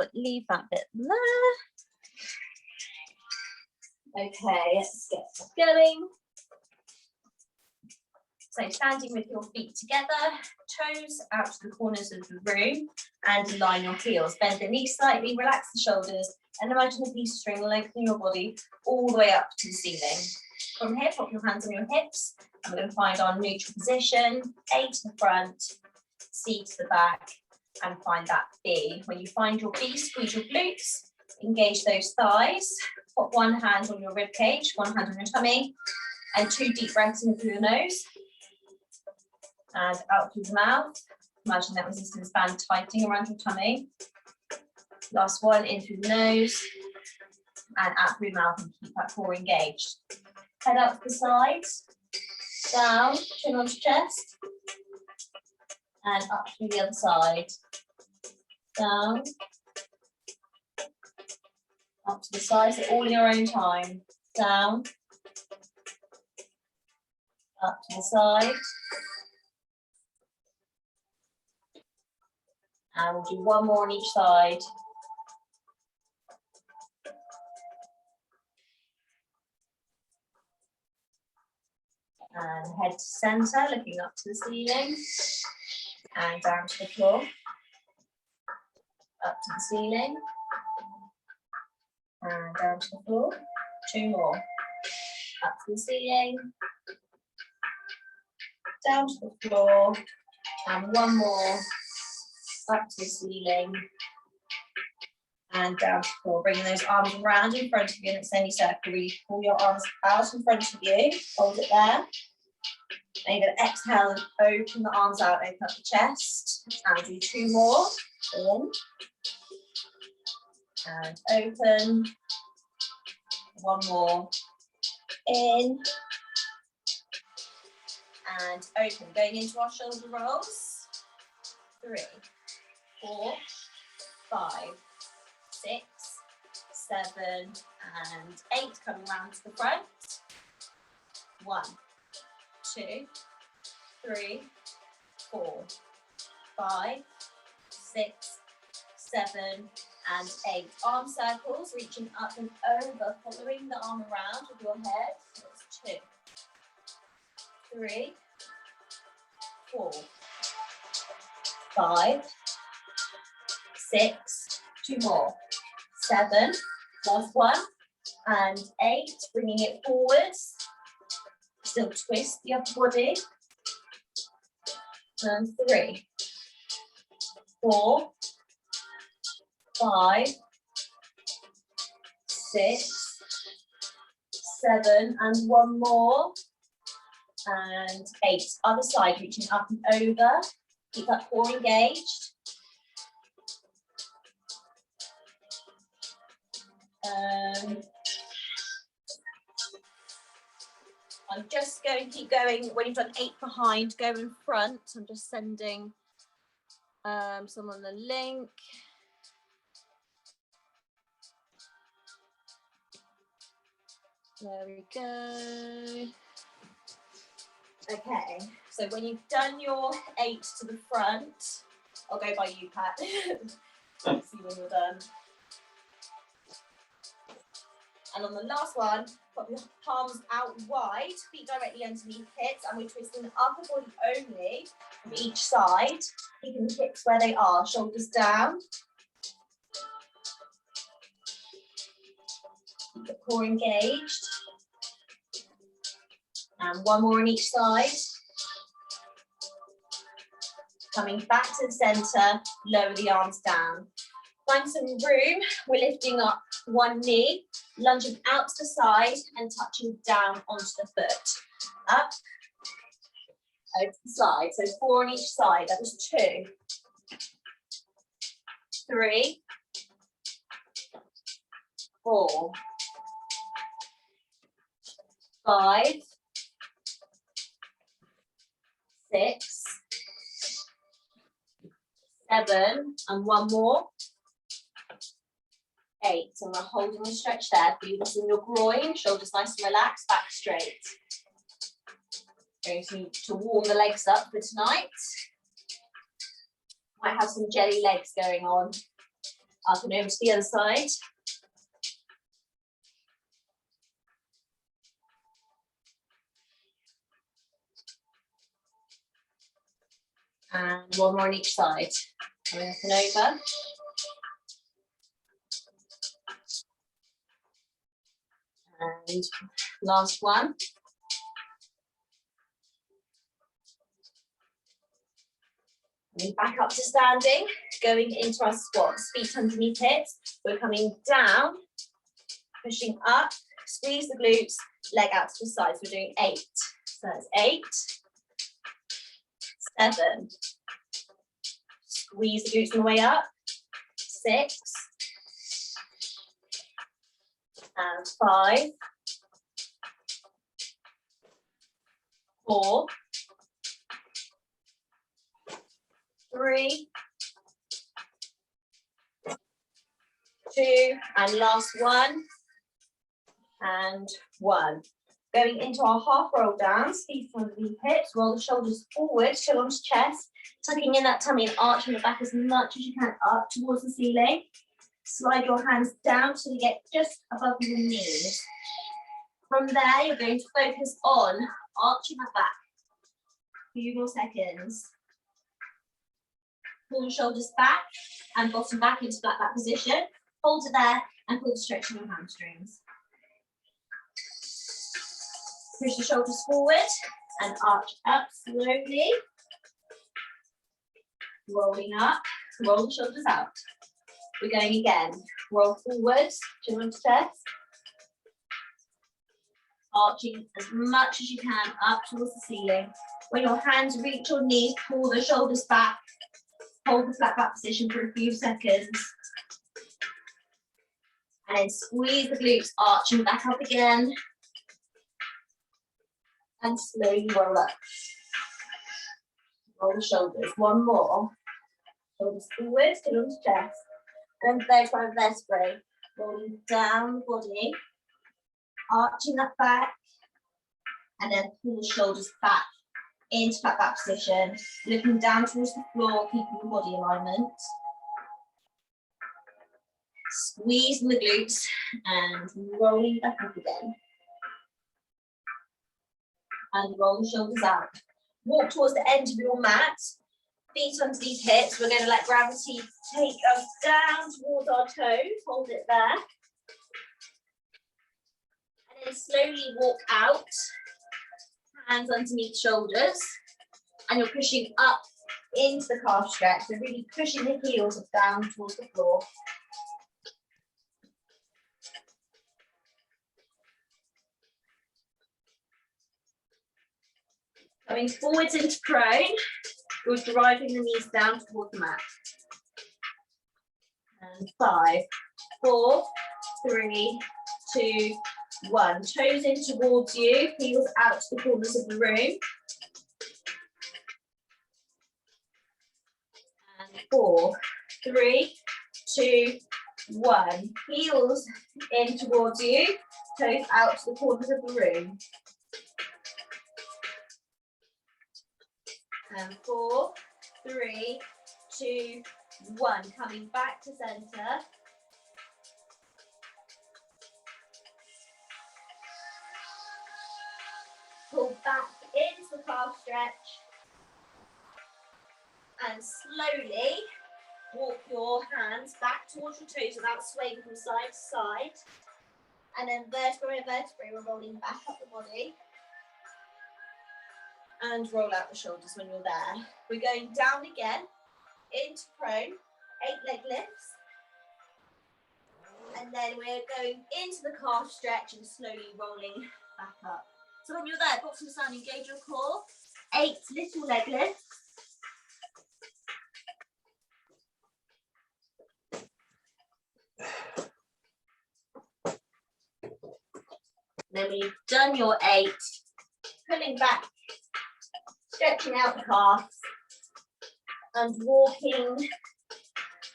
but leave that bit there. Okay, let's get going. So standing with your feet together, toes out to the corners of the room, and align your heels. Bend the knees slightly, relax the shoulders, and imagine a piece of string lengthening your body all the way up to the ceiling. From here, pop your hands on your hips, and we're going to find our neutral position, A to the front, C to the back, and find that B. When you find your B, squeeze your glutes, engage those thighs, put one hand on your rib cage, one hand on your tummy, and 2 deep breaths in through the nose and out through the mouth. Imagine that resistance band tightening around your tummy. Last one, in through the nose and out through the mouth, and keep that core engaged. Head out to the sides, down, chin onto chest, and up through the other side. Down, up to the side, so all in your own time. Down, up to the side. And we'll do one more on each side. And head to center, looking up to the ceiling. And down to the floor. Up to the ceiling. And down to the floor. 2 more. Up to the ceiling. Down to the floor. And 1 more. Up to the ceiling. And down to the floor. Bringing those arms around in front of you in a semicircle. Really pull your arms out in front of you. Hold it there. And you're going to exhale and open the arms out, open up the chest. And do 2 more. In. And open. 1 more. In. And open. Going into our shoulder rolls. 3, 4, 5, 6, 7, and 8. Coming round to the front. 1, 2, 3, 4, 5, 6, 7, and 8. Arm circles, reaching up and over, following the arm around with your head. So it's 2, 3, 4, 5, 6, 2 more, 7, last one, and 8. Bringing it forwards. Still twist the upper body. And 3, 4, 5, 6, 7, and 1 more. And 8. Other side, reaching up and over. Keep that core engaged. I'm just going to keep going. When you've done 8 behind, go in front. I'm just sending someone the link. There we go. Okay, so when you've done your 8 to the front, I'll go by you, Pat. See when you're done. And on the last one, put your palms out wide, feet directly underneath hips, and we're twisting the upper body only from each side, keeping the hips where they are, shoulders down. Keep the core engaged. And 1 more on each side. Coming back to the center, lower the arms down. Find some room, we're lifting up 1 knee, lunging out to the side and touching down onto the foot. Up, over to the side. So 4 on each side, that was 2. 3, 4, 5, 6, 7, and 1 more. 8, and we're holding the stretch there. Feel this in your groin, shoulders nice and relaxed, back straight. Going to warm the legs up for tonight. Might have some jelly legs going on. Up and over to the other side. And one more on each side. Up and over. And last one. And back up to standing, going into our squats, feet underneath hips. We're coming down, pushing up, squeeze the glutes, leg out to the sides. We're doing 8. So that's 8, 7, squeeze the glutes on the way up, 6, and 5, 4, 3, 2, and last one, and 1. Going into our half roll downs, feet underneath hips, roll the shoulders forward, chin onto chest, tucking in that tummy and arching the back as much as you can up towards the ceiling. Slide your hands down till you get just above your knees. From there, you're going to focus on arching that back. A few more seconds. Pull your shoulders back and bottom back into flat back position. Hold it there and pull the stretch in your hamstrings. Push the shoulders forward and arch up slowly. Rolling up, roll the shoulders out. We're going again. Roll forward, chin onto chest. Arching as much as you can up towards the ceiling. When your hands reach your knees, pull the shoulders back. Hold the flat back position for a few seconds. And then squeeze the glutes, arching back up again. And slowly roll up. Roll the shoulders. One more. Shoulders forward, chin onto chest. And vertebra vertebrae. Rolling down the body. Arching that back. And then pull the shoulders back into flat back position. Looking down towards the floor, keeping the body alignment. Squeezing the glutes and rolling back up again. And roll the shoulders out. Walk towards the end of your mat. Feet underneath hips. We're going to let gravity take us down towards our toes. Hold it there. And then slowly walk out. Hands underneath shoulders. And you're pushing up into the calf stretch. So really pushing the heels down towards the floor. Coming forwards into prone, you're driving the knees down towards the mat. And 5, 4, 3, 2, 1. Toes in towards you, heels out to the corners of the room. And 4, 3, 2, 1. Heels in towards you, toes out to the corners of the room. And 4, 3, 2, 1. Coming back to center. Pull back into the calf stretch. And slowly walk your hands back towards your toes without swaying from side to side. And then vertebra to vertebra, we're rolling back up the body. And roll out the shoulders when you're there. We're going down again, into prone, 8 leg lifts. And then we're going into the calf stretch and slowly rolling back up. So when you're there, bottom side, engage your core, 8 little leg lifts. Then we've done your 8, pulling back, stretching out the calves and walking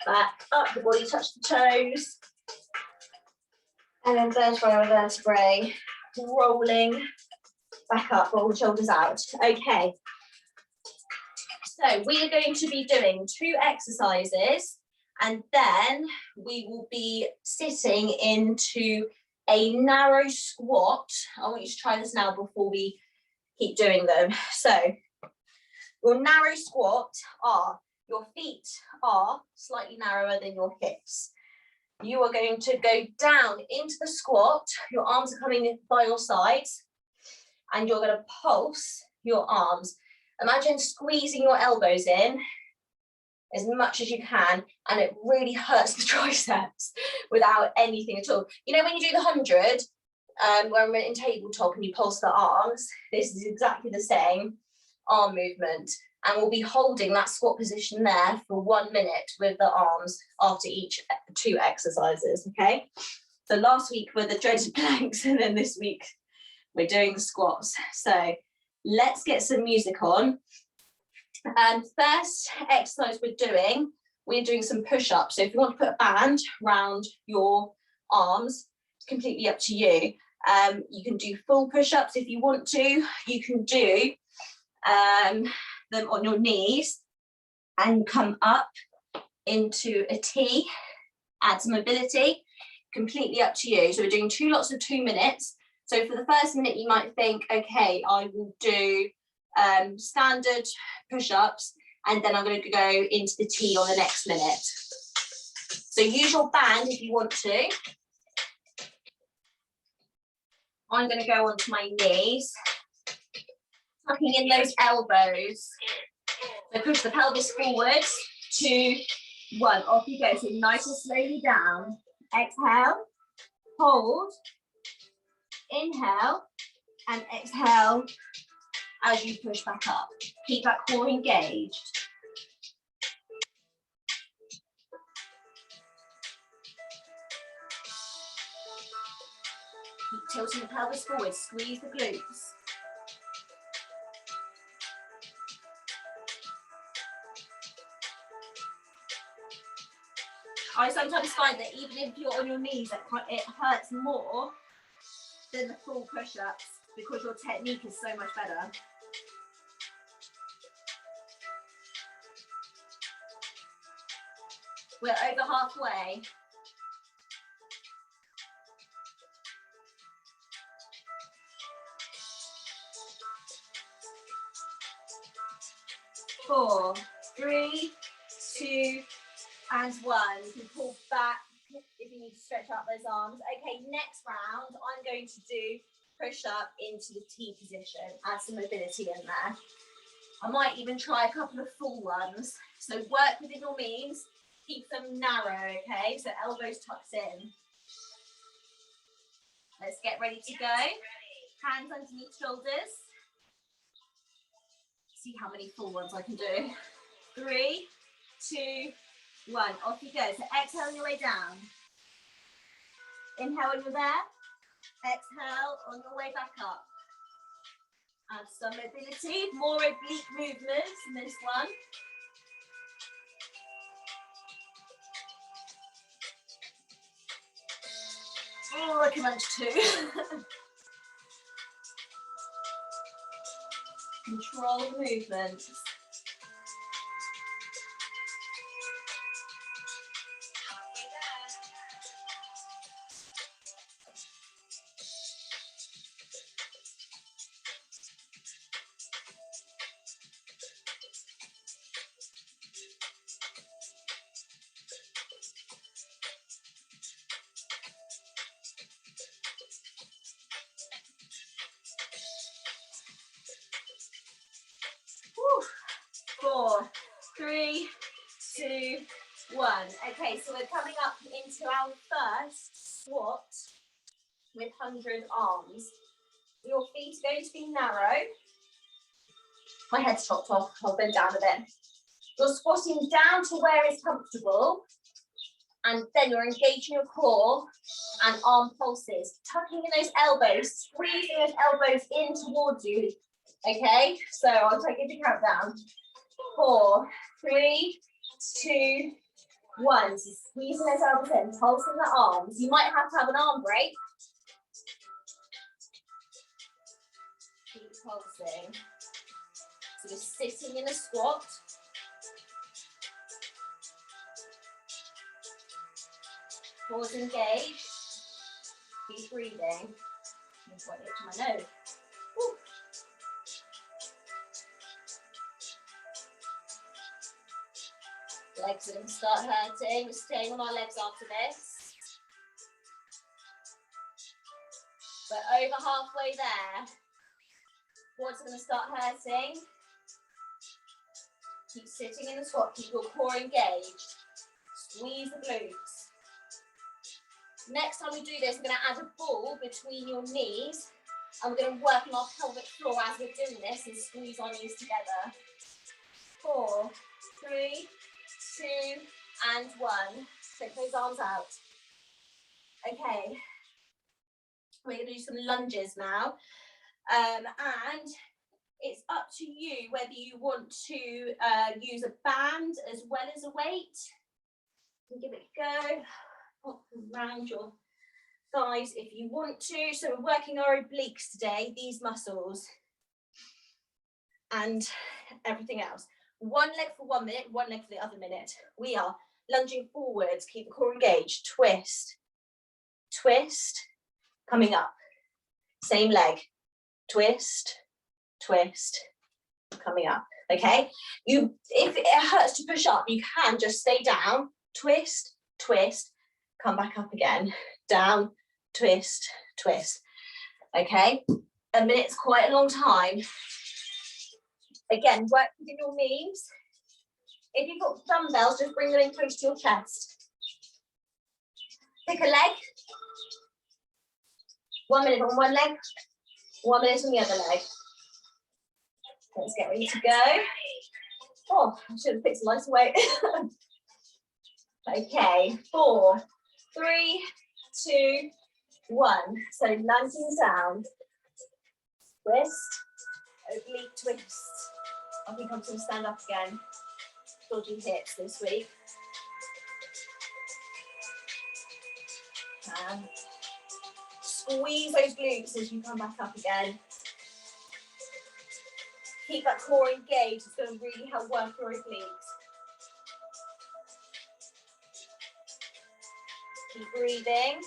back up the body, touch the toes. And then vertebra vertebrae, rolling back up, roll the shoulders out. Okay. So we are going to be doing 2 exercises And then we will be sitting into a narrow squat. I want you to try this now before we keep doing them. So your narrow squat are, your feet are slightly narrower than your hips. You are going to go down into the squat. Your arms are coming by your sides and you're going to pulse your arms. Imagine squeezing your elbows in as much as you can, and it really hurts the triceps without anything at all. You know, when you do the 100, when we're in tabletop and you pulse the arms, this is exactly the same arm movement. And we'll be holding that squat position there for 1 minute with the arms after each 2 exercises, okay? So last week were the dreaded planks, and then this week we're doing the squats. So let's get some music on. First exercise we're doing some push-ups. So if you want to put a band around your arms, it's completely up to you. You can do full push-ups if you want to. You can do them on your knees and come up into a T, add some mobility, completely up to you. So we're doing 2 lots of 2 minutes. So for the first minute, you might think, okay, I will do standard push-ups, and then I'm going to go into the T on the next minute. So use your band if you want to. I'm going to go onto my knees, tucking in those elbows. So push the pelvis forwards, 2, 1, off you go. So nice and slowly down. Exhale, hold, inhale, and exhale as you push back up. Keep that core engaged. Keep tilting the pelvis forward, squeeze the glutes. I sometimes find that even if you're on your knees, it hurts more than the full push-ups because your technique is so much better. We're over halfway. Four, 3, 2, and 1. You can pull back if you need to stretch out those arms. Okay, next round, I'm going to do push up into the T position. Add some mobility in there. I might even try a couple of full ones. So work within your means. Keep them narrow, okay? So elbows tucked in. Let's get ready to go. Hands underneath shoulders. See how many full ones I can do. 3, 2, 1. Off you go. So exhale on your way down. Inhale when you're there. Exhale on your way back up. Add some mobility. More oblique movements in this one. Oh, I can lunge too. Control the movements. Whew. 4, 3, 2, 1. Okay, so we're coming up into our first squat with 100 arms. Your feet are going to be narrow. My head's chopped off, I'll bend down a bit. You're squatting down to where it's comfortable, and then you're engaging your core and arm pulses, tucking in those elbows, squeezing those elbows in towards you. Okay, so I'll take you to countdown. 4, 3, 2, 1. So squeezing those elbows in, pulsing the arms. You might have to have an arm break. Keep pulsing. So you're sitting in a squat. Pause, engage. Keep breathing. I've got it to my nose. Woo. Legs are going to start hurting. We're staying on our legs after this. We're over halfway there. Quads are going to start hurting. Keep sitting in the squat. Keep your core engaged. Squeeze the glutes. Next time we do this, we're going to add a ball between your knees. And we're going to work on our pelvic floor as we're doing this and squeeze our knees together. 4, 3, 2, and 1. Take those arms out. Okay. We're going to do some lunges now. And it's up to you whether you want to use a band as well as a weight. You can give it a go. Pop around your thighs if you want to. So we're working our obliques today, these muscles, and everything else. One leg for 1 minute, one leg for the other minute. We are lunging forwards, keep the core engaged, twist, twist, coming up. Same leg, twist, twist, coming up, okay? If it hurts to push up, you can just stay down, twist, twist, come back up again, down, twist, twist, okay? A minute's quite a long time. Again, work within your knees. If you've got dumbbells, just bring them in close to your chest. Pick a leg. 1 minute on one leg, 1 minute on the other leg. Let's get ready to go. Oh, I should have picked some nice weight. Okay, 4, 3, 2, 1. So lunging down, twist, oblique twist. I think I'm going to stand up again. Dodgy hips this week. And squeeze those glutes as you come back up again. Keep that core engaged. It's going to really help work your obliques. Keep breathing.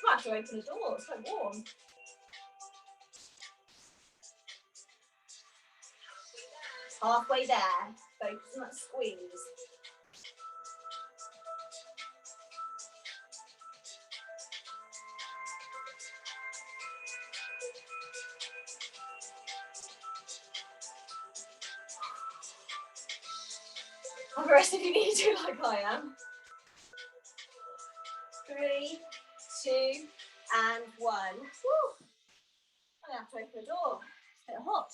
I have to open the door, it's quite warm. Halfway there, focus on that squeeze. And the rest of you need to do like I am. 3, 2, and 1. Woo. I have to open the door. It's a bit hot.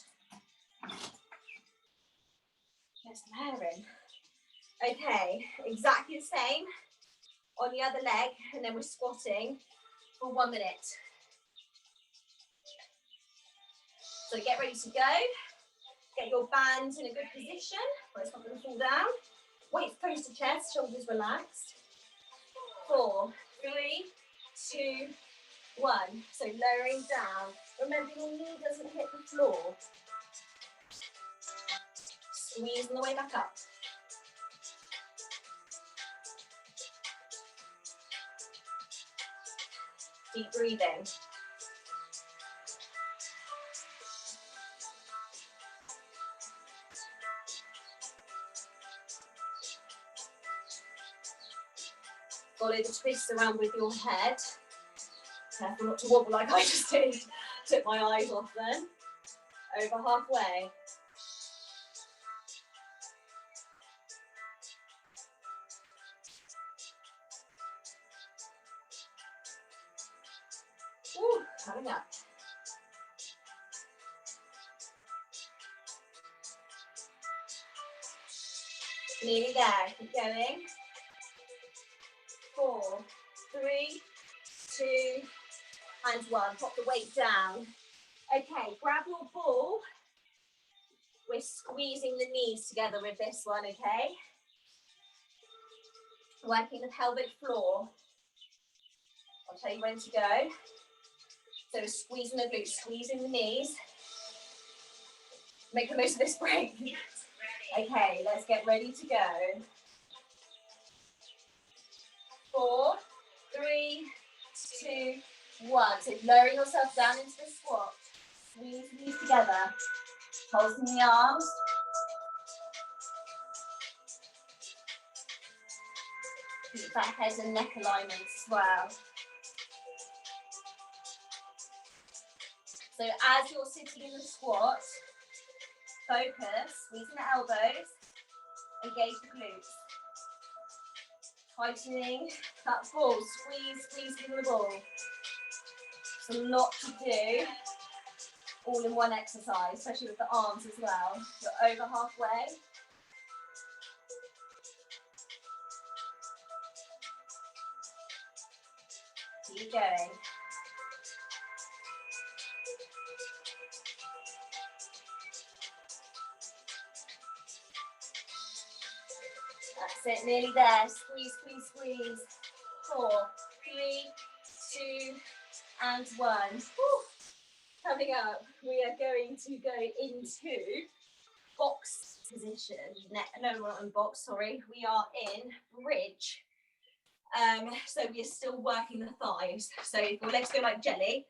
Get some air in. Okay, exactly the same on the other leg, and then we're squatting for 1 minute. So get ready to go. Get your bands in a good position where it's not going to fall down. Weight close to chest, shoulders relaxed. 4, 3, 2, 1. So lowering down. Remember, your knee doesn't hit the floor. Squeeze on the way back up. Deep breathing. Follow the twists around with your head. Careful not to wobble like I just did. Took my eyes off then. Over halfway. Ooh, coming up. Nearly there, keep going. 4, 3, 2, and 1. Pop the weight down. Okay, grab your ball. We're squeezing the knees together with this one, okay? Working the pelvic floor. I'll tell you when to go. So we're squeezing the glutes, squeezing the knees. Make the most of this break. Okay, let's get ready to go. 4, 3, 1. So lowering yourself down into the squat. Squeeze these together. Pulsing the arms. Keep that head and neck alignment as well. So as you're sitting in the squat, focus, squeezing the elbows, engage the glutes. Tightening that ball, squeeze the ball. It's a lot to do, all in one exercise, especially with the arms as well. We're over halfway. Keep going. That's it, nearly there. Squeeze, squeeze, squeeze. 4, 3, 2, and 1. Whew. Coming up, we are going to go into box position. No, we're not in box, sorry. We are in bridge. So we are still working the thighs. So if your legs go like jelly,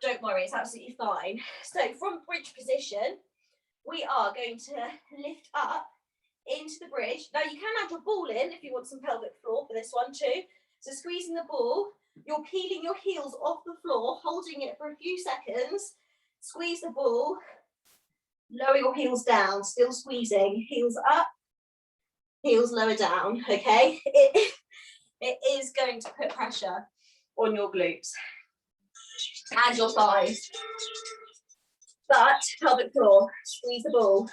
don't worry, it's absolutely fine. So from bridge position, we are going to lift up into the bridge. Now you can add your ball in if you want some pelvic floor for this one too. So squeezing the ball, you're peeling your heels off the floor, holding it for a few seconds. Squeeze the ball, lower your heels down, still squeezing, heels up, heels lower down, okay? It is going to put pressure on your glutes and your thighs. But pelvic floor, squeeze the ball.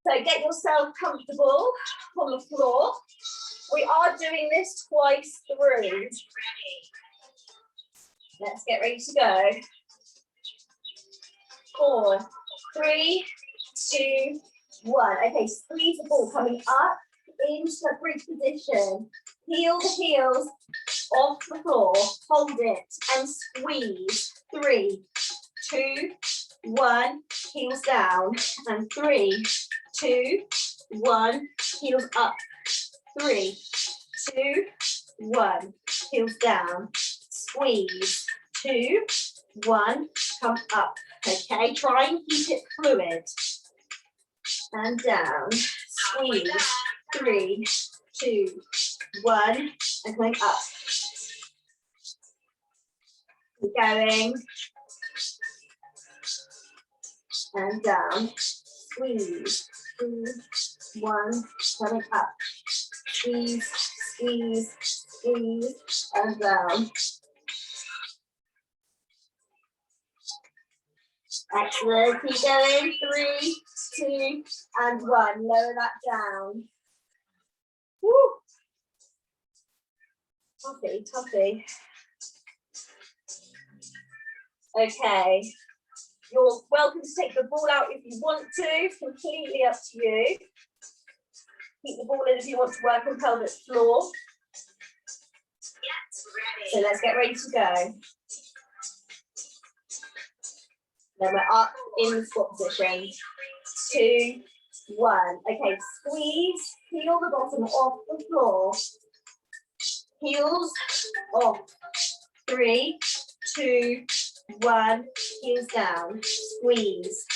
So get yourself comfortable on the floor. We are doing this twice through. Let's get ready to go. 4, 3, 2, 1. Okay, squeeze the ball coming up into the bridge position. Heel the heels off the floor. Hold it and squeeze. 3, 2, 1. Heels down. And 3, 2, 1. Heels up. 3, 2, 1. Heels down. Squeeze. 2, 1. Come up. Okay, try and keep it fluid. And down. Squeeze. 3, 2, 1. And coming up. Keep going. And down. Squeeze. 2, 1. Coming up. Squeeze, squeeze, squeeze, and down. Excellent. Keep going. 3, 2, and 1. Lower that down. Woo. Toughy, toughy. Okay. You're welcome to take the ball out if you want to. Completely up to you. Keep the ball in if you want to work on pelvic floor. So let's get ready to go. Then we're up in the squat position. 2, 1. Okay, squeeze, heel the bottom off the floor. Heels off. 3, 2, 1. Heels down. Squeeze.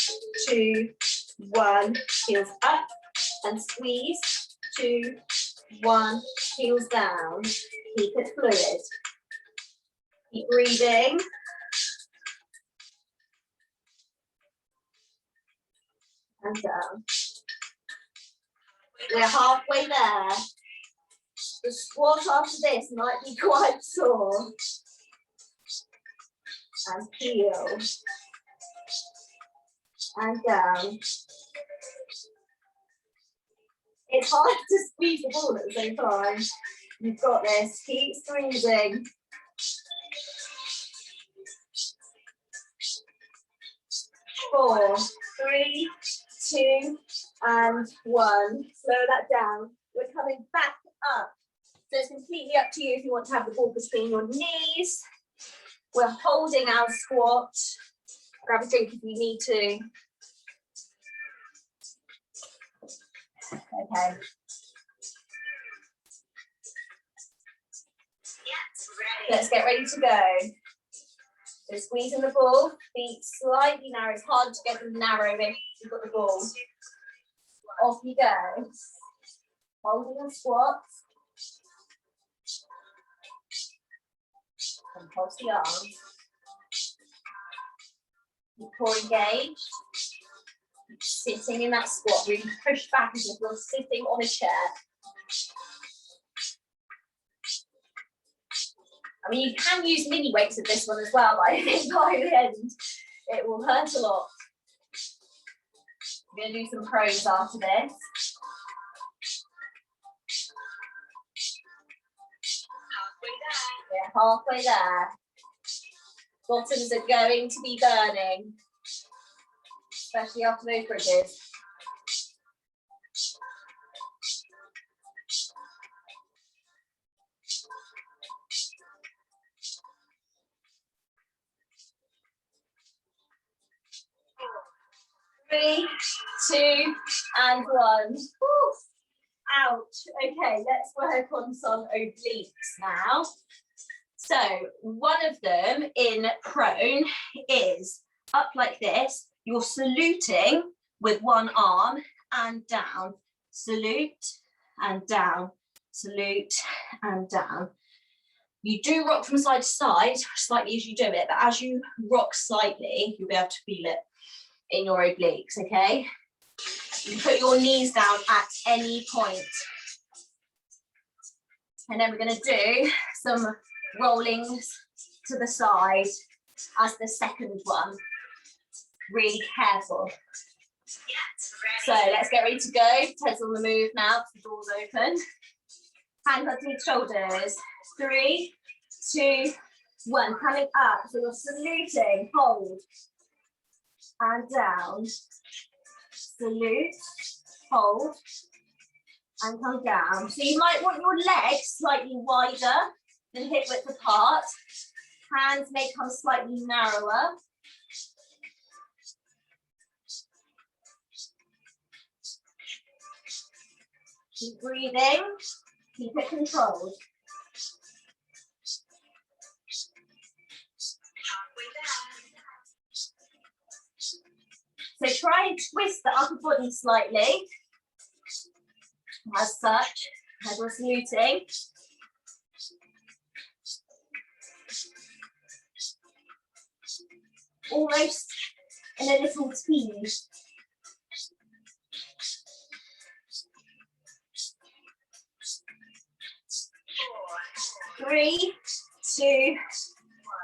2, 1. Heels up. And squeeze. 2, 1. Heels down. Keep it fluid. Keep breathing. And down. We're halfway there. The squat after this might be quite sore. And heel. And down. It's hard to squeeze the ball at the same time. You've got this. Keep squeezing. 4, 3, 2, and 1. Slow that down. We're coming back up. So it's completely up to you if you want to have the ball between your knees. We're holding our squat. Grab a drink if you need to. Okay. Let's get ready to go. So squeezing the ball, feet slightly narrow. It's hard to get them narrow if you've got the ball. Off you go. Holding and squats. And pulse the arms. Keep core engaged. Sitting in that squat, really push back as if you're sitting on a chair. I mean, you can use mini weights with this one as well, but I think by the end, it will hurt a lot. We're going to do some pros after this. Yeah, halfway there. Bottoms are going to be burning, especially after those bridges. Three, two, and one. Woo. Ouch. Okay, let's work on some obliques now. So one of them in prone is up like this. You're saluting with one arm and down. Salute and down. Salute and down. You do rock from side to side slightly as you do it, but as you rock slightly, you'll be able to feel it in your obliques, okay? You put your knees down at any point. And then we're going to do some rollings to the side as the second one. Really careful. So let's get ready to go. Ted's on the move now, the door's open. Hands underneath shoulders. 3, 2, 1. Coming up. So you're saluting. Hold. And down. Salute. Hold. And come down. So you might want your legs slightly wider than hip width apart. Hands may come slightly narrower. Keep breathing. Keep it controlled. So try and twist the upper body slightly, as such, as we're saluting. Almost in a little tease. Three, 2,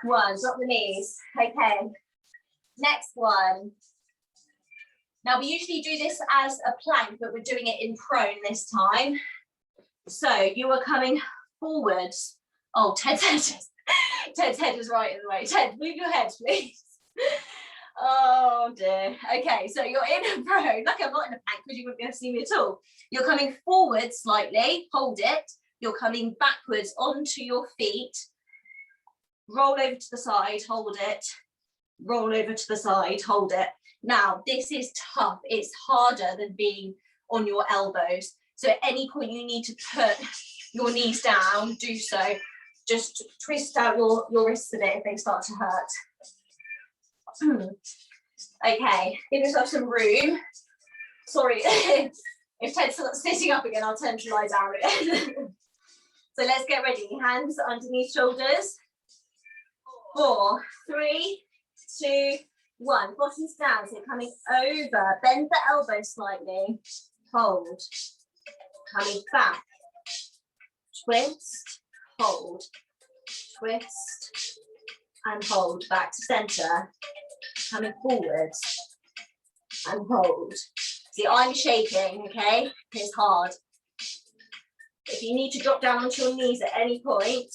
1. Drop the knees. Okay. Next one. Now, we usually do this as a plank, but we're doing it in prone this time. So you are coming forwards. Oh, Ted's head is right in the way. Ted, move your head, please. Oh dear. Okay, so you're in a prone. Like I'm not in a plank because you wouldn't be able to see me at all. You're coming forward slightly. Hold it. You're coming backwards onto your feet. Roll over to the side. Hold it. Roll over to the side. Hold it. Now, this is tough. It's harder than being on your elbows. So at any point you need to put your knees down, do so. Just twist out your wrists a bit if they start to hurt. Okay, give yourself some room. Sorry, if Ted's sitting up again, I'll turn to lie down again. So let's get ready. Hands underneath shoulders. 4, 3, 2, 1. Bottoms down, so coming over. Bend the elbow slightly. Hold. Coming back. Twist. Hold. Twist. And hold. Back to center. Coming forward. And hold. See, I'm shaking, okay? It's hard. If you need to drop down onto your knees at any point,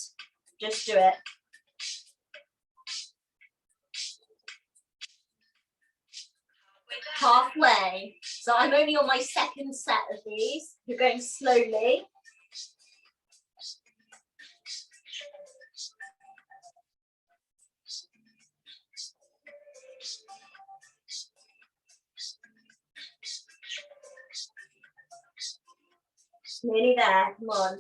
just do it. Halfway. So I'm only on my second set of these. You're going slowly. Nearly there, come on.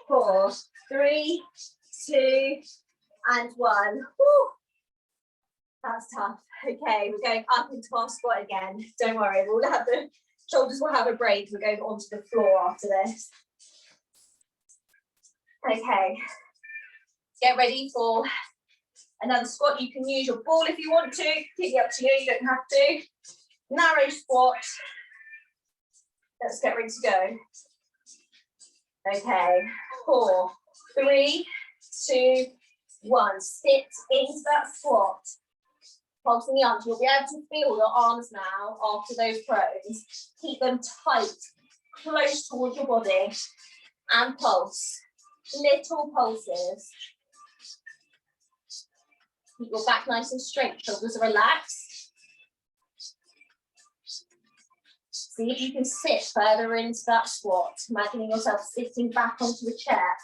4, 3, 2, and 1. Woo. That's tough. Okay, we're going up into our squat again. Don't worry, we'll have the shoulders will have a break. We're going onto the floor after this. Okay, get ready for another squat. You can use your ball if you want to. Completely up to you. You don't have to. Narrow squat. Let's get ready to go. Okay, 4, 3, 2, 1. Sit into that squat. Pulsing the arms. You'll be able to feel your arms now after those prones. Keep them tight, close towards your body, and pulse. Little pulses. Keep your back nice and straight. Shoulders are relaxed. See if you can sit further into that squat. Imagining yourself sitting back onto a chair.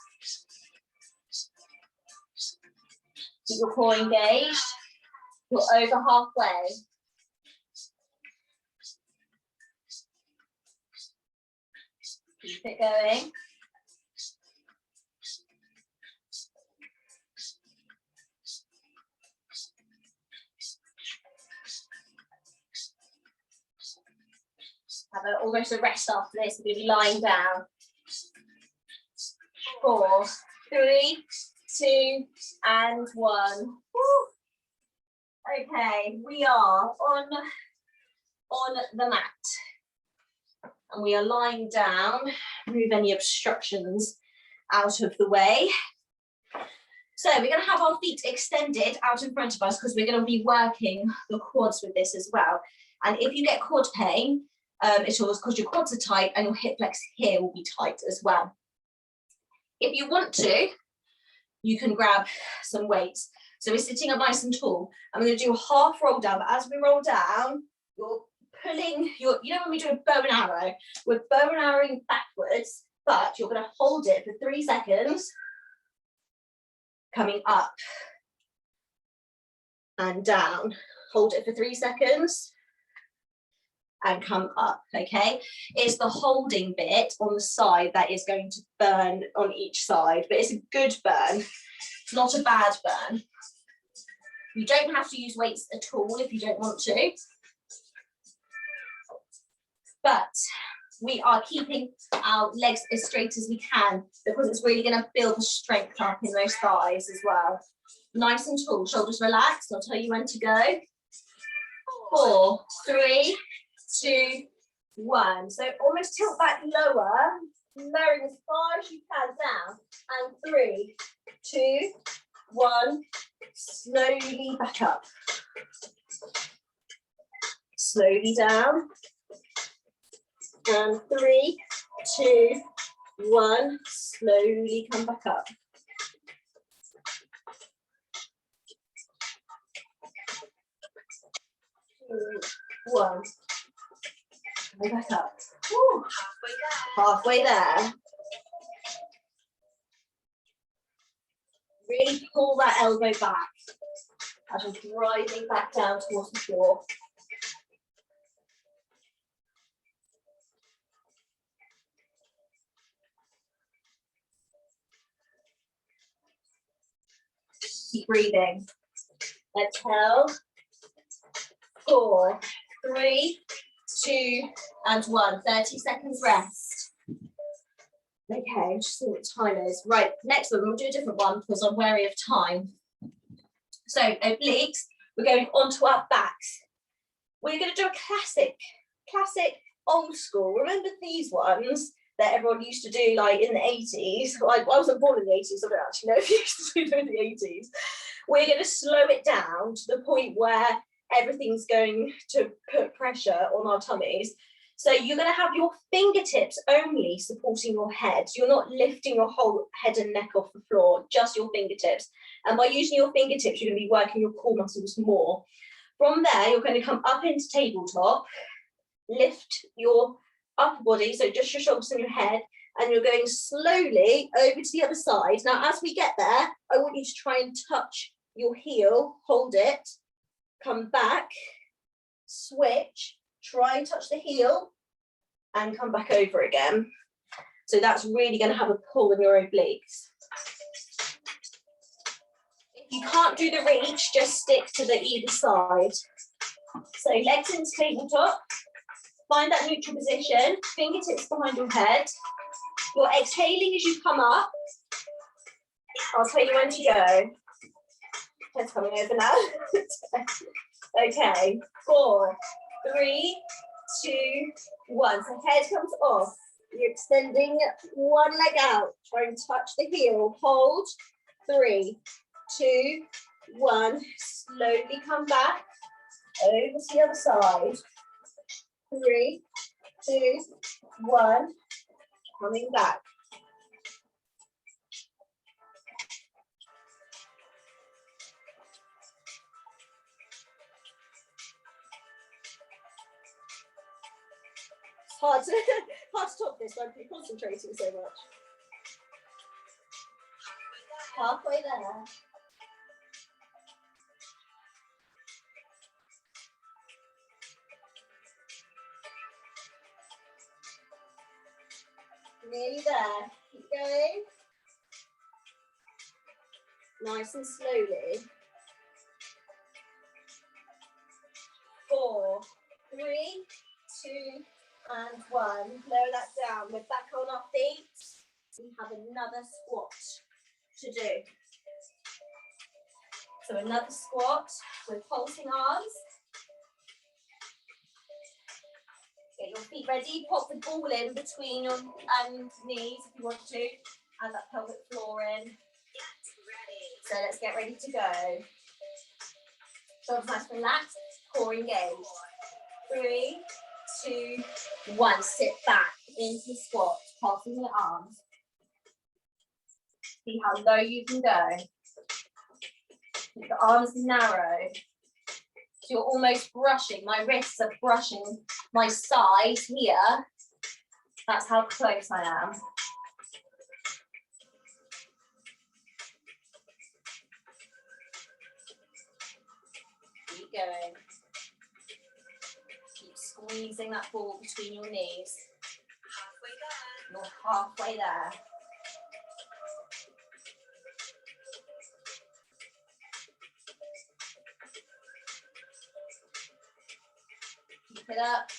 Keep your core engaged. You're over halfway. Keep it going. Have almost a rest after this. We're going to be lying down. 4, 3, 2, and 1. Woo. Okay, we are on the mat. And we are lying down. Move any obstructions out of the way. So we're going to have our feet extended out in front of us because we're going to be working the quads with this as well. And if you get quad pain, it's always because your quads are tight and your hip flex here will be tight as well. If you want to, you can grab some weights. So we're sitting up nice and tall. I'm going to do a half roll down, but as we roll down, you're pulling your, you know when we do a bow and arrow, we're bow and arrowing backwards, but you're going to hold it for 3 seconds, coming up and down. Hold it for 3 seconds. And come up, okay? It's the holding bit on the side that is going to burn on each side, but it's a good burn. It's not a bad burn. You don't have to use weights at all if you don't want to. But we are keeping our legs as straight as we can because it's really going to build the strength up in those thighs as well. Nice and tall, shoulders relaxed. I'll tell you when to go. 4, 3, 2, 1. So almost tilt back lower, lowering as far as you can down. And 3, 2, 1. Slowly back up. Slowly down. And 3, 2, 1. Slowly come back up. 2, 1. Go back up. Woo. Halfway there. Really pull that elbow back as you're driving back down towards the floor. Keep breathing. Exhale. 4, 3, 2, and 1. 30 seconds rest. Okay, I'm just seeing what time it is. Right, next one, we'll do a different one because I'm wary of time. So obliques, we're going onto our backs. We're going to do a classic old school. Remember these ones that everyone used to do like in the 80s? I wasn't born in the 80s, I don't actually know if you used to do them in the 80s. We're going to slow it down to the point where everything's going to put pressure on our tummies. So you're going to have your fingertips only supporting your head. You're not lifting your whole head and neck off the floor, just your fingertips. And by using your fingertips, you're going to be working your core muscles more. From there, you're going to come up into tabletop, lift your upper body, so just your shoulders and your head, and you're going slowly over to the other side. Now, as we get there, I want you to try and touch your heel, hold it, come back, switch, try and touch the heel, and come back over again. So that's really going to have a pull on your obliques. If you can't do the reach, just stick to the either side. So legs into tabletop. Find that neutral position, fingertips behind your head. You're exhaling as you come up. I'll tell you when to go. Head's coming over now. Okay, 4, 3, 2, 1. So head comes off. You're extending one leg out. Try and touch the heel. Hold. 3, 2, 1. Slowly come back. Over to the other side. 3, 2, 1. Coming back. Hard to top this one, you're concentrating so much. Halfway there. Nearly there. Keep going. Nice and slowly. 4, 3, 2, and 1. Lower that down. We're back on our feet. We have another squat to do. So another squat with pulsing arms. Get your feet ready. Pop the ball in between your knees if you want to. Add that pelvic floor in. So let's get ready to go. Shoulders nice and relaxed. Core engaged. 3, 2, 1. Sit back into squat. Pulsing your arms. See how low you can go. Keep the arms narrow. So you're almost brushing. My wrists are brushing my side here. That's how close I am. Keep going. Keep squeezing that ball between your knees. You're halfway there. Keep it up.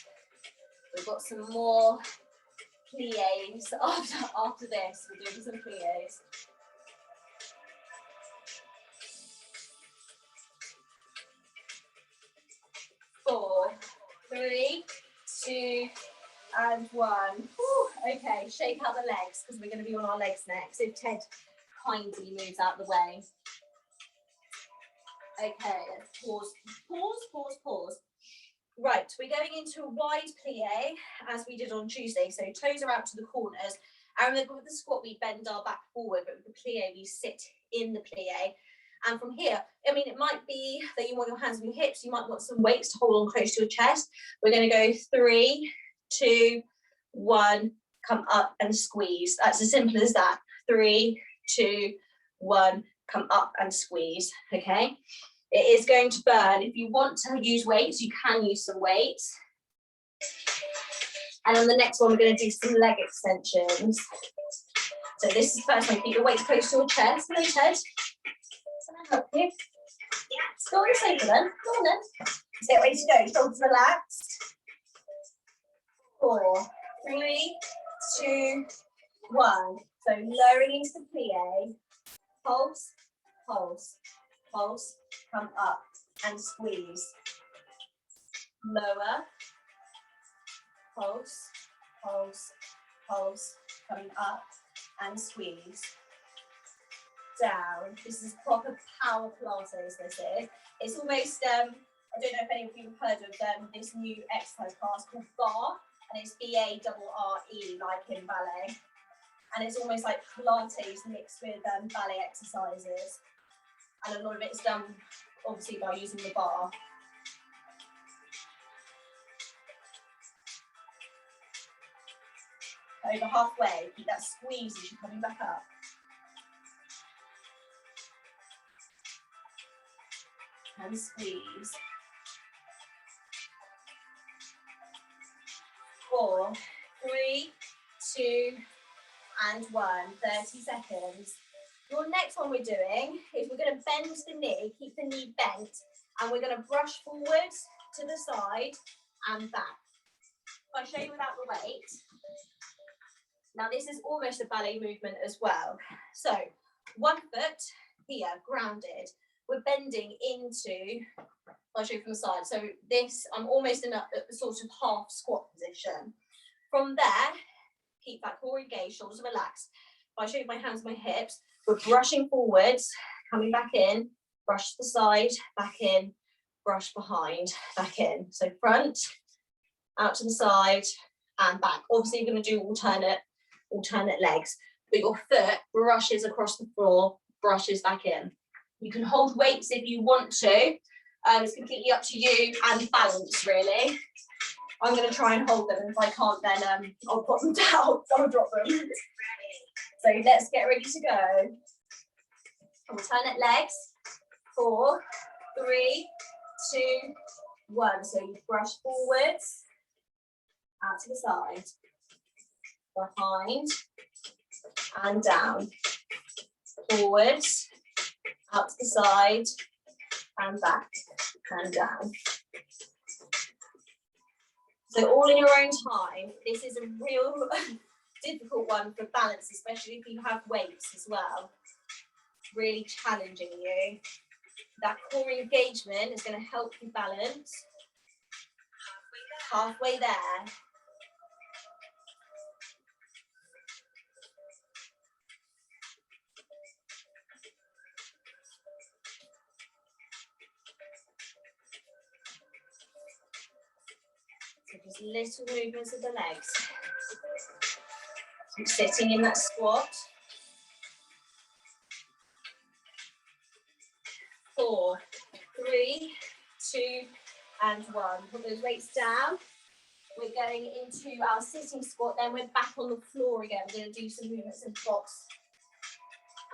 We've got some more pliés after this. We're doing some pliés. 4, 3, 2, and 1. Whew. Okay, shake out the legs because we're going to be on our legs next. So Ted kindly moves out the way. Okay, let's pause. Right, we're going into a wide plie as we did on Tuesday. So toes are out to the corners. And with the squat, we bend our back forward, but with the plie, we sit in the plie. And from here, I mean, it might be that you want your hands on your hips. You might want some weights to hold on close to your chest. We're going to go 3, 2, 1, come up and squeeze. That's as simple as that. 3, 2, 1, come up and squeeze, okay? It is going to burn. If you want to use weights, you can use some weights. And on the next one, we're going to do some leg extensions. So this is the first one. Keep your weights close to your chest. Hello, Ted. Can I help you? Yeah. Go on, safer then. Go on then. Let's get ready to go. Shoulders relaxed. 4, 3, 2, 1. So lowering into the plie. Pulse, pulse, pulse. Come up and squeeze. Lower. Pulse, pulse, pulse. Coming up and squeeze. Down. This is proper power Pilates, this is. It's almost, I don't know if any of you have heard of this new exercise class called bar, and it's B-A-R-R-E, like in ballet. And it's almost like Pilates mixed with ballet exercises. And a lot of it's done, obviously, by using the bar. Over halfway, keep that squeeze as you're coming back up. And squeeze. 4, 3, 2, and 1, 30 seconds. Your next one we're doing is we're going to bend the knee, keep the knee bent, and we're going to brush forwards to the side and back. I'll show you without the weight. Now this is almost a ballet movement as well. So one foot here, grounded. We're bending into, I'll show you from the side. So this, I'm almost in a sort of half squat position. From there, keep that core engaged, shoulders relaxed. If I show you my hands, my hips, we're brushing forwards, coming back in, brush to the side, back in, brush behind, back in. So front, out to the side, and back. Obviously, you're going to do alternate legs, but your foot brushes across the floor, brushes back in. You can hold weights if you want to. It's completely up to you and balance, really. I'm going to try and hold them, and if I can't, then I'll put them down. I'll drop them. So let's get ready to go. Alternate legs. 4, 3, 2, 1. So you brush forwards, out to the side, behind, and down. Forwards, out to the side, and back, and down. So all in your own time. This is a real difficult one for balance, especially if you have weights as well. Really challenging you. That core engagement is going to help you balance. Halfway there. So just little movements of the legs. So sitting in that squat. 4, 3, 2, and 1. Put those weights down. We're going into our sitting squat, then we're back on the floor again. We're going to do some movements in box.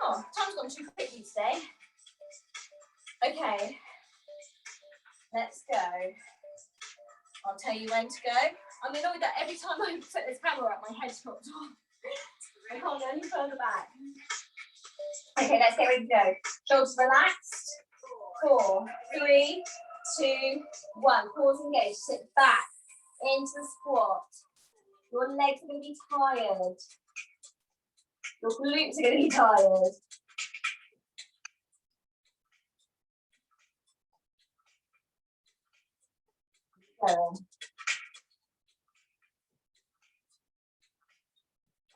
Oh, time's gone too quickly today. Okay, let's go. I'll tell you when to go. I'm annoyed that every time I put this camera up, my head's dropped off. I can't go any further back. Okay, let's get ready to go. Shoulders relaxed. 4, 3, 2, 1. Pause engage. Sit back into the squat. Your legs are going to be tired. Your glutes are going to be tired.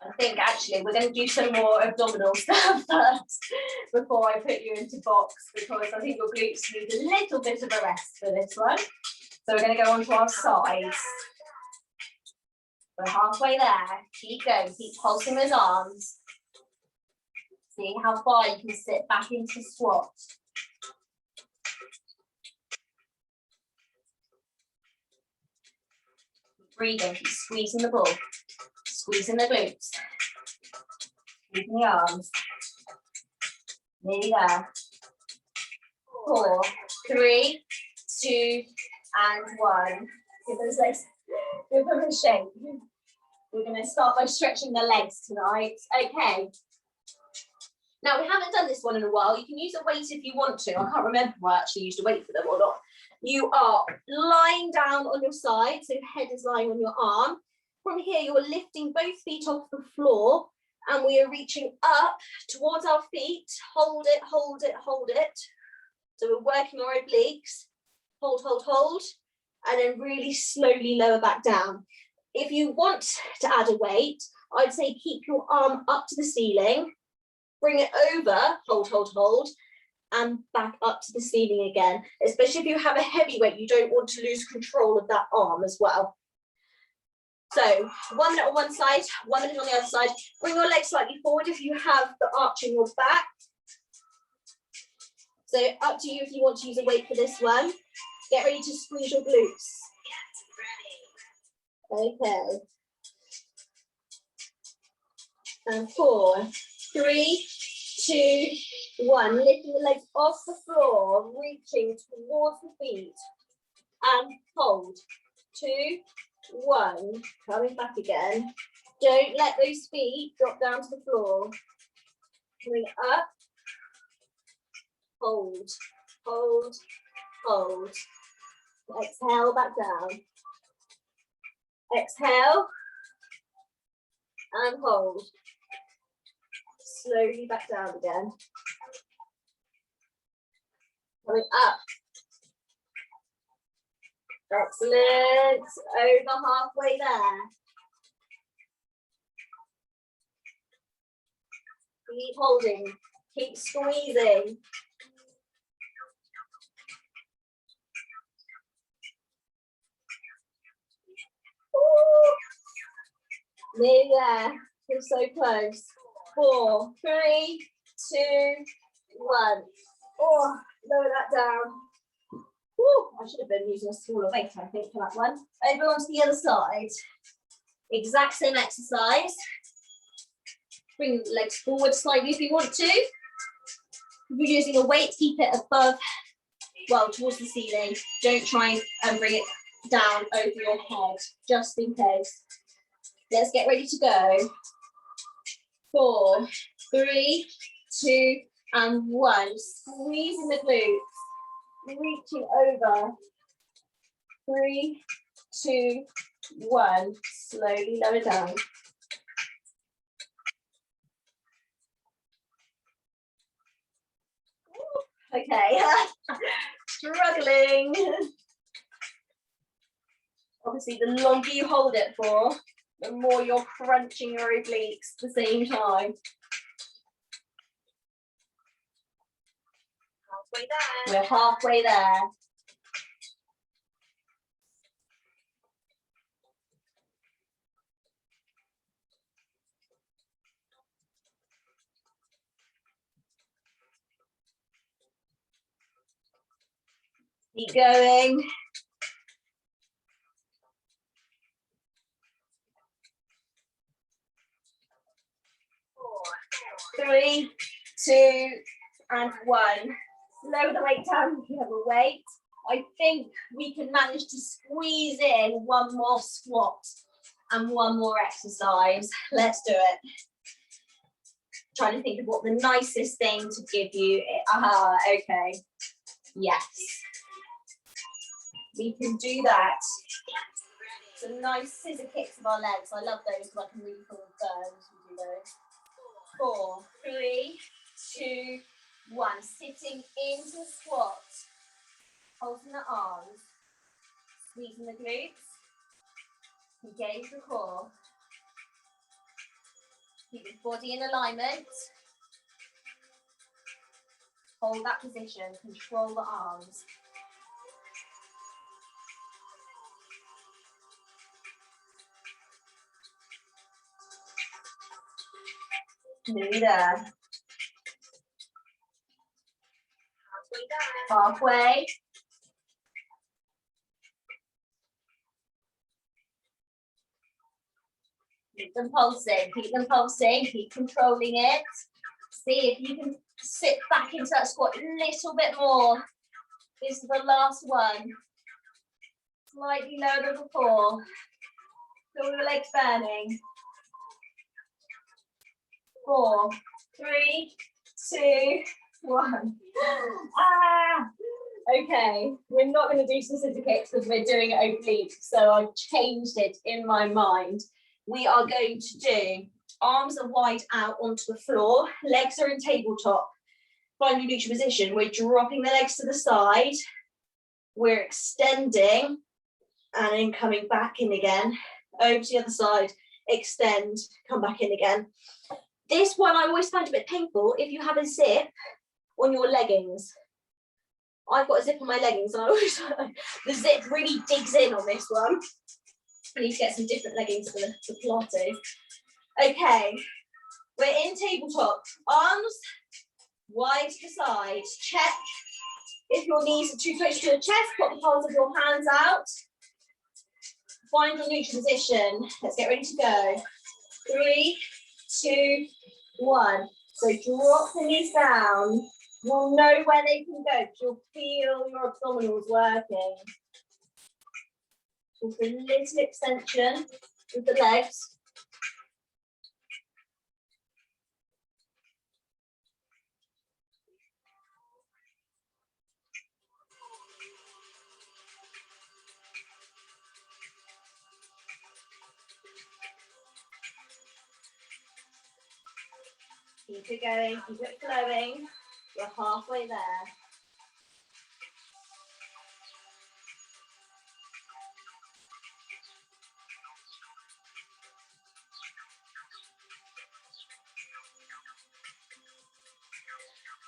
I think actually we're going to do some more abdominal stuff first before I put you into box, because I think your glutes need a little bit of a rest for this one. So we're going to go on to our sides. We're halfway there. Keep going. Keep pulsing those arms. See how far you can sit back into squat. Breathing. Keep squeezing the ball. Squeezing the glutes. Squeezing the arms. Nearly there. 4, 3, 2, and 1. Give those legs, give them a shake. We're going to start by stretching the legs tonight. Okay. Now, we haven't done this one in a while. You can use a weight if you want to. I can't remember if I actually used a weight for them or not. You are lying down on your side, so your head is lying on your arm. From here, you're lifting both feet off the floor, and we are reaching up towards our feet. Hold it, hold it, hold it. So we're working our obliques. Hold, hold, hold, and then really slowly lower back down. If you want to add a weight, I'd say keep your arm up to the ceiling, bring it over, hold, hold, hold, and back up to the ceiling again. Especially if you have a heavy weight, you don't want to lose control of that arm as well. So 1 minute on one side, 1 minute on the other side. Bring your legs slightly forward if you have the arch in your back. So up to you if you want to use a weight for this one. Get ready to squeeze your glutes. Okay. And 4, 3, 2, 1. Lifting the legs off the floor, reaching towards the feet. And hold. 2, 1. Coming back again. Don't let those feet drop down to the floor. Coming up, hold, hold, hold. Exhale, back down. Exhale, and hold. Slowly back down again. Coming up. Excellent. Over halfway there. Keep holding. Keep squeezing. Ooh. Nearly there. You're so close. 4, 3, 2, 1. Oh, lower that down. Woo, I should have been using a smaller weight, I think, for that one. Over onto the other side. Exact same exercise. Bring the legs forward slightly if you want to. If you're using a weight, keep it above, well, towards the ceiling. Don't try and bring it down over your head, just in case. Let's get ready to go. 4, 3, 2, and 1. Squeezing the glutes. Reaching over. 3, 2, 1. Slowly lower down. Okay, struggling. Obviously, the longer you hold it for, the more you're crunching your obliques at the same time. Halfway there. We're halfway there. Keep going. 3, 2, and 1. Lower the weight down if you have a weight. I think we can manage to squeeze in one more squat and one more exercise. Let's do it. Trying to think of what the nicest thing to give you. Aha, okay. Yes. We can do that. Some nice scissor kicks of our legs. I love those because I can really feel the burns. We do those. 4, 3, 2, 1. Sitting into squat. Holding the arms. Squeezing the glutes. Engage the core. Keep your body in alignment. Hold that position. Control the arms. Nearly there. Halfway. Keep them pulsing, keep controlling it. See if you can sit back into that squat a little bit more. This is the last one. Slightly lower than before. Feel your legs burning. 4, 3, 2, 1. Okay, we're not going to do some scissor kicks because we're doing obliques, so I've changed it in my mind. We are going to do arms are wide out onto the floor, legs are in tabletop. Find your neutral position. We're dropping the legs to the side. We're extending and then coming back in again. Over to the other side, extend, come back in again. This one I always find a bit painful if you have a zip on your leggings. I've got a zip on my leggings and I always, the zip really digs in on this one. I need to get some different leggings for the Pilates. Okay, we're in tabletop. Arms wide to the sides. Check if your knees are too close to your chest, put the palms of your hands out. Find your neutral position. Let's get ready to go. 3, 2, 1. So drop the knees down. You'll know where they can go. You'll feel your abdominals working. Just a little extension with the legs. Keep it going, keep it flowing. You're halfway there.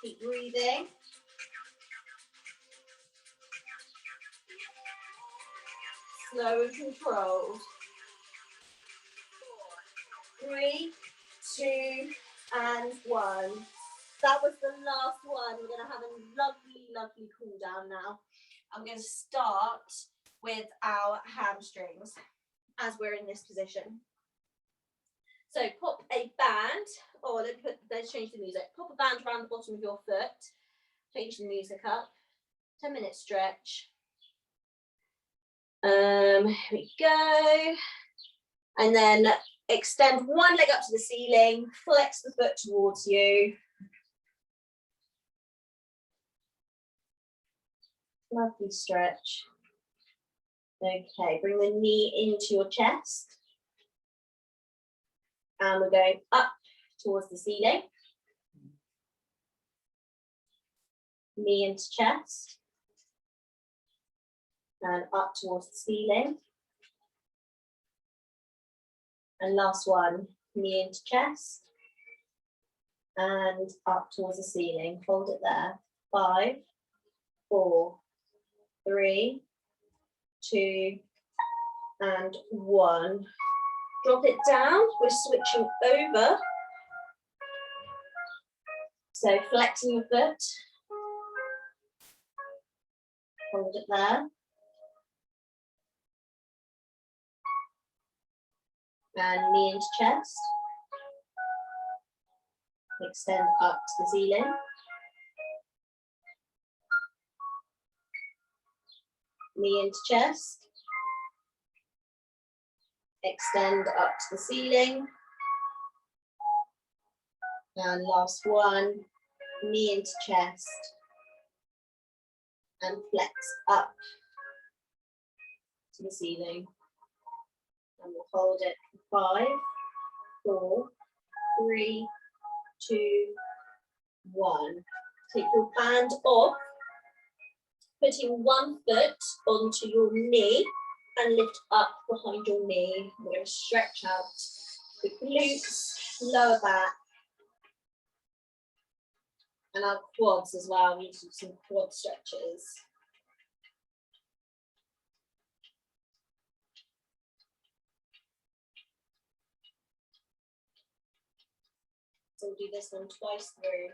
Keep breathing. Slow and controlled. 3, 2, and 1. That was the last one. We're going to have a lovely, lovely cool down now. I'm going to start with our hamstrings as we're in this position. So pop a band, or let's change the music. Pop a band around the bottom of your foot. Change the music up. 10-minute stretch. Here we go. And then extend one leg up to the ceiling. Flex the foot towards you. Lovely stretch. Okay, bring the knee into your chest. And we're going up towards the ceiling. Knee into chest. And up towards the ceiling. And last one, knee into chest. And up towards the ceiling. Hold it there. 5, 4, 3, 2, and 1. Drop it down. We're switching over. So flexing your foot. Hold it there. And knee into chest. Extend up to the ceiling. Knee into chest. Extend up to the ceiling. And last one, knee into chest. And flex up to the ceiling. And we'll hold it for 5, 4, 3, 2, 1. Take your band off, putting one foot onto your knee and lift up behind your knee. We're going to stretch out the glutes, lower back, and our quads as well. We need to do some quad stretches. So we'll do this one twice through.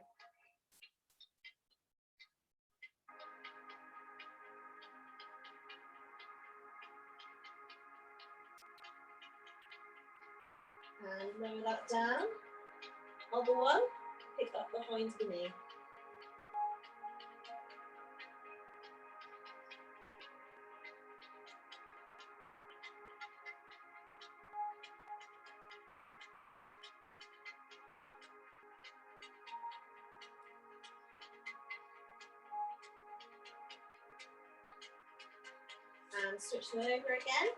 And lower that down. Other one, pick up behind the knee. And switch them over again.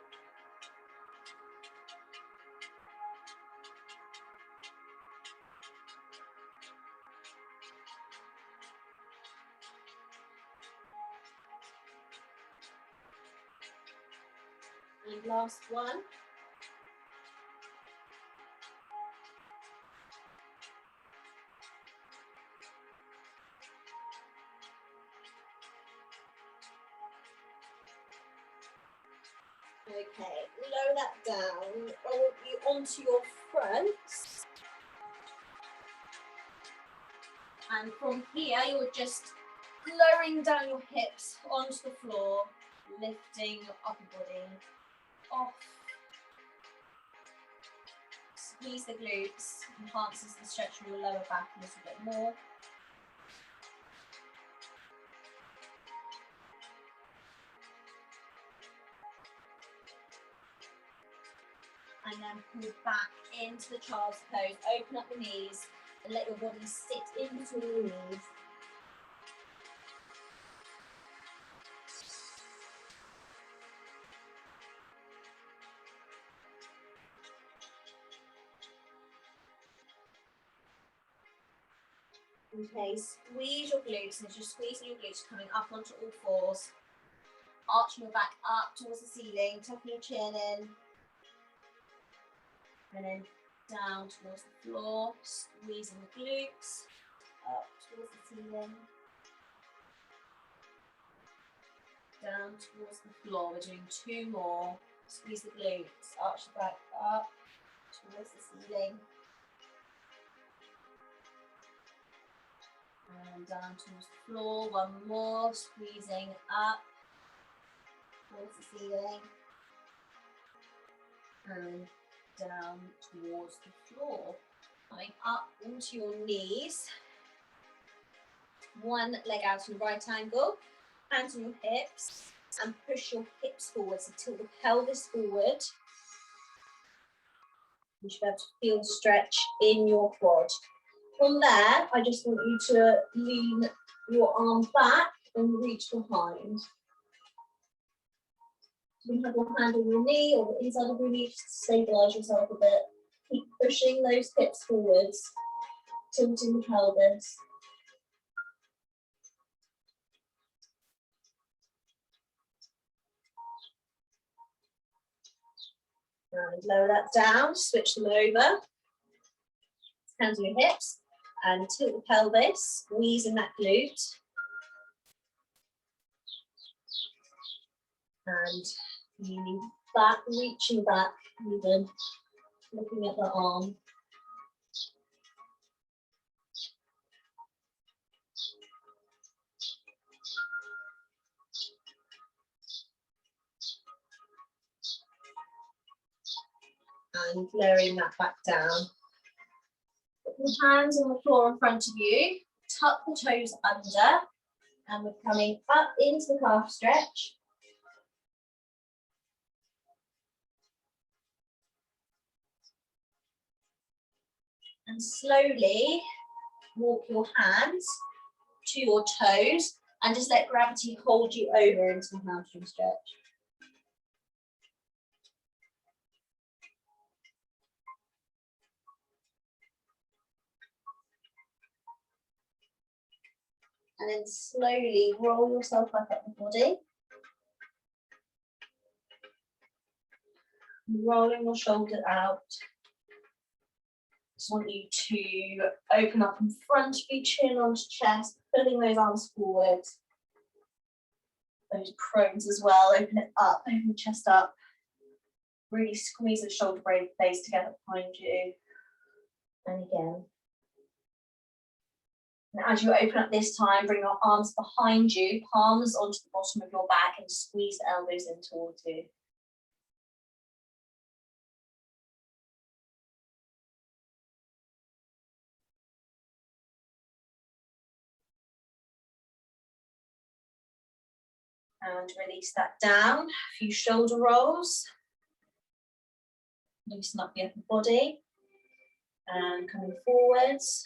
And last one. Okay, lower that down. I want you onto your front. And from here, you're just lowering down your hips onto the floor, lifting your upper body off. Squeeze the glutes, enhances the stretch of your lower back a little bit more. And then pull back into the child's pose. Open up the knees and let your body sit in between your knees. Okay, squeeze your glutes, and as you're squeezing your glutes, coming up onto all fours, arching your back up towards the ceiling, tucking your chin in, and then down towards the floor, squeezing the glutes, up towards the ceiling, down towards the floor. We're doing 2 more. Squeeze the glutes, arch the back up towards the ceiling, and down towards the floor. 1 more, squeezing up towards the ceiling, and down towards the floor. Coming up onto your knees. 1 leg out in right angle, hands on your hips, and push your hips forward. So tilt the pelvis forward. You should be able to feel the stretch in your quad. From there, I just want you to lean your arm back and reach behind. You can have your hand on your knee or the inside of your knee to stabilise yourself a bit. Keep pushing those hips forwards, tilting the pelvis. And lower that down, switch them over. Hands on your hips and tilt the pelvis, squeezing that glute. And leaning back, reaching back, even looking at the arm. And lowering that back down. Put your hands on the floor in front of you, tuck the toes under, and we're coming up into the calf stretch. And slowly walk your hands to your toes and just let gravity hold you over into the hamstring stretch. And then slowly roll yourself back up the body. Rolling your shoulder out. Just want you to open up in front of you, chin onto chest, pulling those arms forward. Those prones as well, open it up, open the chest up. Really squeeze the shoulder blades together behind you. And again. And as you open up this time, bring your arms behind you, palms onto the bottom of your back, and squeeze the elbows in towards you. And release that down. A few shoulder rolls. Loosen up the upper body. And coming forwards.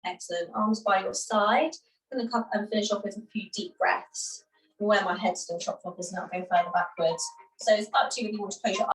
Excellent. Arms by your side. I'm going to come and finish off with a few deep breaths. Where my head's still chopped off is not going further backwards. So it's up to you if you want to close your eyes.